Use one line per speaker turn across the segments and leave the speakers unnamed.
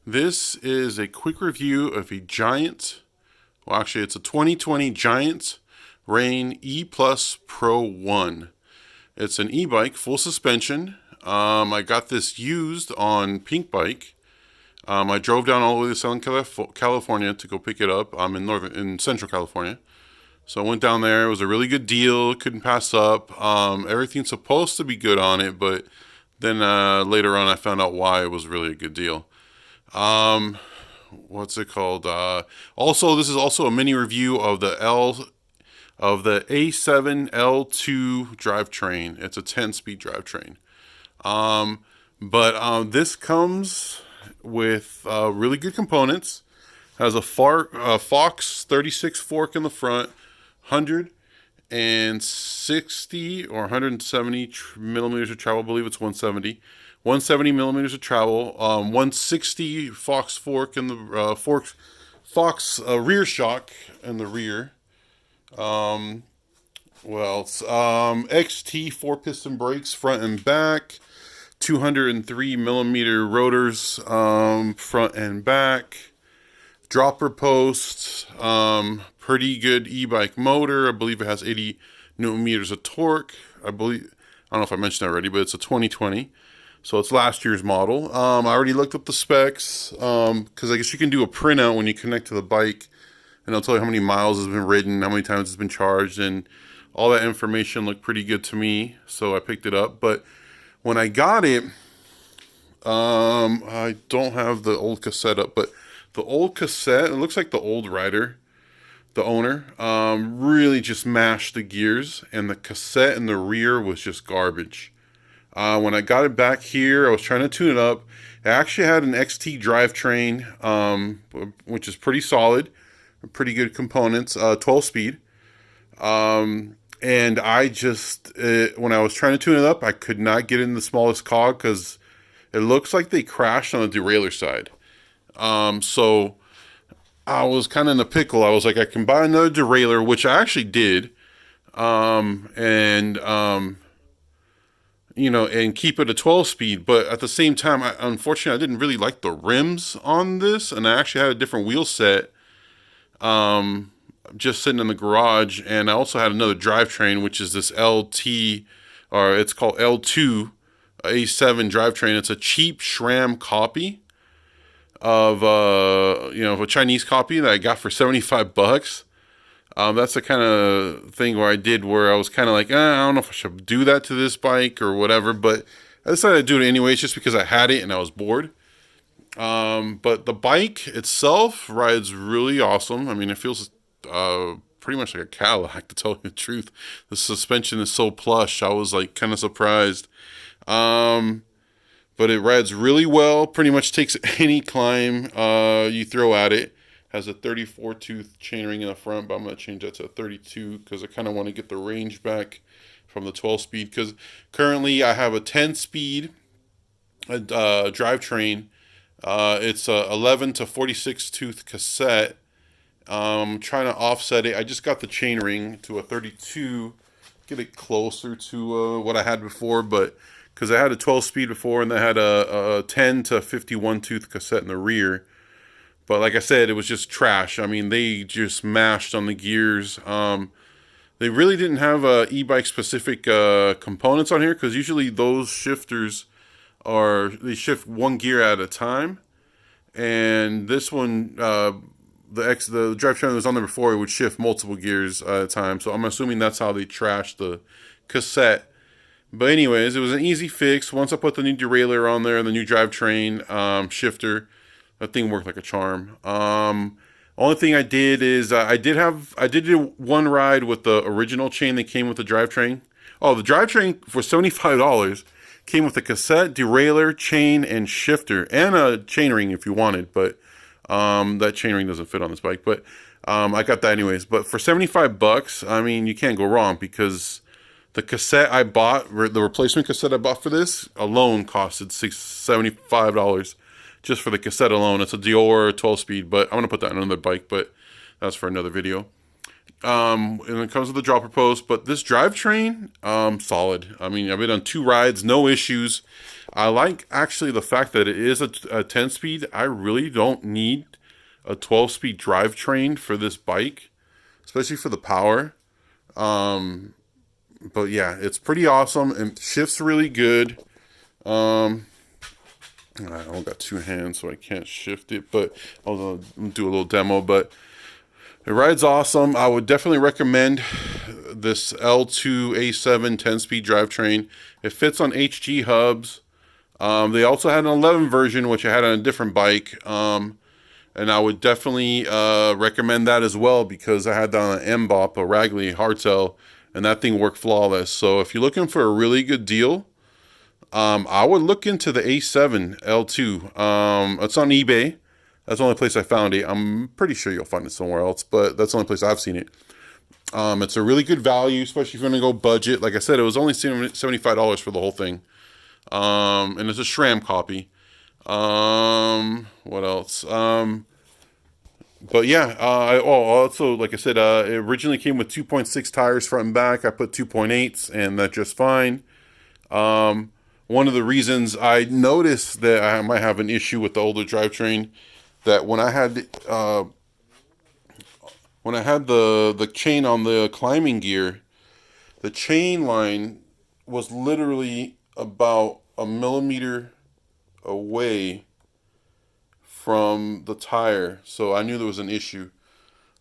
This is a quick review of a Giant, well actually it's a 2020 Giant Rain E Plus Pro 1. It's an e-bike, full suspension. I got this used on Pink Bike. I drove down all the way to Southern California to go pick it up. I'm in Central California. So I went down there. It was a really good deal. Couldn't pass up. Everything's supposed to be good on it, but then later on I found out why it was really a good deal. What's it called? Also, this is also a mini review of the A7 L2 drivetrain. It's a 10-speed drivetrain. But this comes with really good components. Has a Fox 36 fork in the front, 160 or 170 millimeters of travel. I believe it's 170. 170 millimeters of travel. 160 Fox fork in the Fox rear shock in the rear. XT 4-piston brakes front and back. 203 millimeter rotors front and back. Dropper posts, pretty good e-bike motor. I believe it has 80 newton meters of torque. I don't know if I mentioned that already, but it's a 2020. So it's last year's model. I already looked up the specs, because I guess you can do a printout when you connect to the bike, and it'll tell you how many miles has been ridden, how many times it's been charged, and all that information looked pretty good to me, so I picked it up. But when I got it, I don't have the old cassette up, but the old cassette, it looks like the old rider, the owner, really just mashed the gears, and the cassette in the rear was just garbage. When I got it back here, I was trying to tune it up. It actually had an XT drivetrain, which is pretty solid, pretty good components, 12 speed. And I just, when I was trying to tune it up, I could not get in the smallest cog because it looks like they crashed on the derailleur side. So I was kind of in a pickle. I was like, I can buy another derailleur, which I actually did, and keep it a 12 speed. But at the same time, unfortunately, I didn't really like the rims on this, and I actually had a different wheel set, just sitting in the garage. And I also had another drivetrain, which is this it's called LTwoo A7 drivetrain. It's a cheap SRAM copy of a Chinese copy that I got for $75. That's the kind of thing where I was kind of like, I don't know if I should do that to this bike or whatever, but I decided to do it anyways just because I had it and I was bored. But the bike itself rides really awesome. I mean, it feels pretty much like a Cadillac, to tell you the truth. The suspension is so plush. I was like kind of surprised. But it rides really well. Pretty much takes any climb you throw at it. Has a 34 tooth chainring in the front, but I'm going to change that to a 32 because I kind of want to get the range back from the 12 speed. Because currently I have a 10 speed drivetrain. It's a 11 to 46 tooth cassette. I'm trying to offset it. I just got the chainring to a 32, get it closer to what I had before, but because I had a 12 speed before and I had a 10 to 51 tooth cassette in the rear. But like I said, it was just trash. I mean, they just mashed on the gears. They really didn't have e-bike specific components on here, because usually those shifters they shift one gear at a time. And this one, the drivetrain that was on there before, it would shift multiple gears at a time. So I'm assuming that's how they trashed the cassette. But anyways, it was an easy fix. Once I put the new derailleur on there, the new drivetrain shifter, that thing worked like a charm. Only thing I did is I did do one ride with the original chain that came with the drivetrain. Oh, the drivetrain for $75 came with a cassette, derailleur, chain, and shifter, and a chainring if you wanted. But that chainring doesn't fit on this bike. But I got that anyways. But for $75, I mean, you can't go wrong, because the cassette I bought, the replacement cassette I bought for this alone costed $75 just for the cassette alone. It's a Dior 12 speed, but I'm going to put that on another bike, but that's for another video. And it comes with the dropper post, but this drivetrain, solid. I mean, I've been on 2 rides, no issues. I like actually the fact that it is a 10-speed. I really don't need a 12-speed drivetrain for this bike, especially for the power. But yeah, it's pretty awesome and shifts really good. I only got 2 hands, so I can't shift it, but I'll do a little demo. But it rides awesome. I would definitely recommend this L2 A7 10-speed drivetrain. It fits on HG hubs. They also had an 11 version, which I had on a different bike. And I would definitely recommend that as well, because I had that on an MBOP, a Ragley hardtail, and that thing worked flawless. So if you're looking for a really good deal, I would look into the A7 L2. It's on eBay. That's the only place I found it. I'm pretty sure you'll find it somewhere else, but that's the only place I've seen it. It's a really good value, especially if you're going to go budget. Like I said, it was only $75 for the whole thing. And it's a SRAM copy. What else? But yeah, also, like I said, it originally came with 2.6 tires front and back. I put 2.8s, and that's just fine. One of the reasons I noticed that I might have an issue with the older drivetrain, that when I had the chain on the climbing gear, the chain line was literally about a millimeter away from the tire, so I knew there was an issue.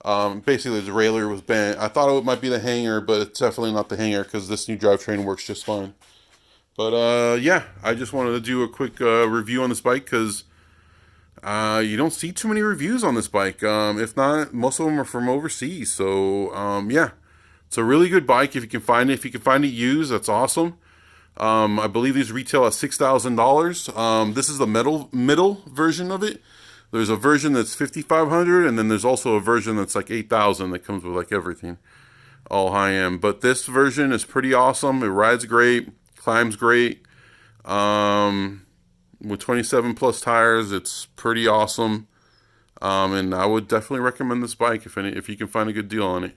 Basically, the derailleur was bent. I thought it might be the hanger, but it's definitely not the hanger, because this new drivetrain works just fine. But yeah, I just wanted to do a quick review on this bike, because you don't see too many reviews on this bike. If not, most of them are from overseas. So yeah, it's a really good bike if you can find it. If you can find it used, that's awesome. I believe these retail at $6,000. This is the middle version of it. There's a version that's $5,500, and then there's also a version that's like $8,000 that comes with like everything, all high end. But this version is pretty awesome. It rides great, climbs great. With 27 plus tires, it's pretty awesome. And I would definitely recommend this bike if you can find a good deal on it.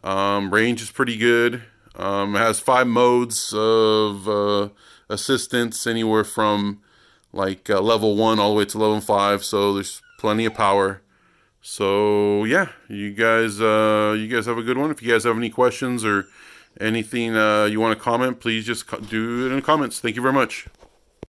Range is pretty good. It has 5 modes of assistance, anywhere from like level 1 all the way to level 5. So there's plenty of power. So yeah, you guys have a good one. If you guys have any questions or anything you want to comment, please just do it in the comments. Thank you very much.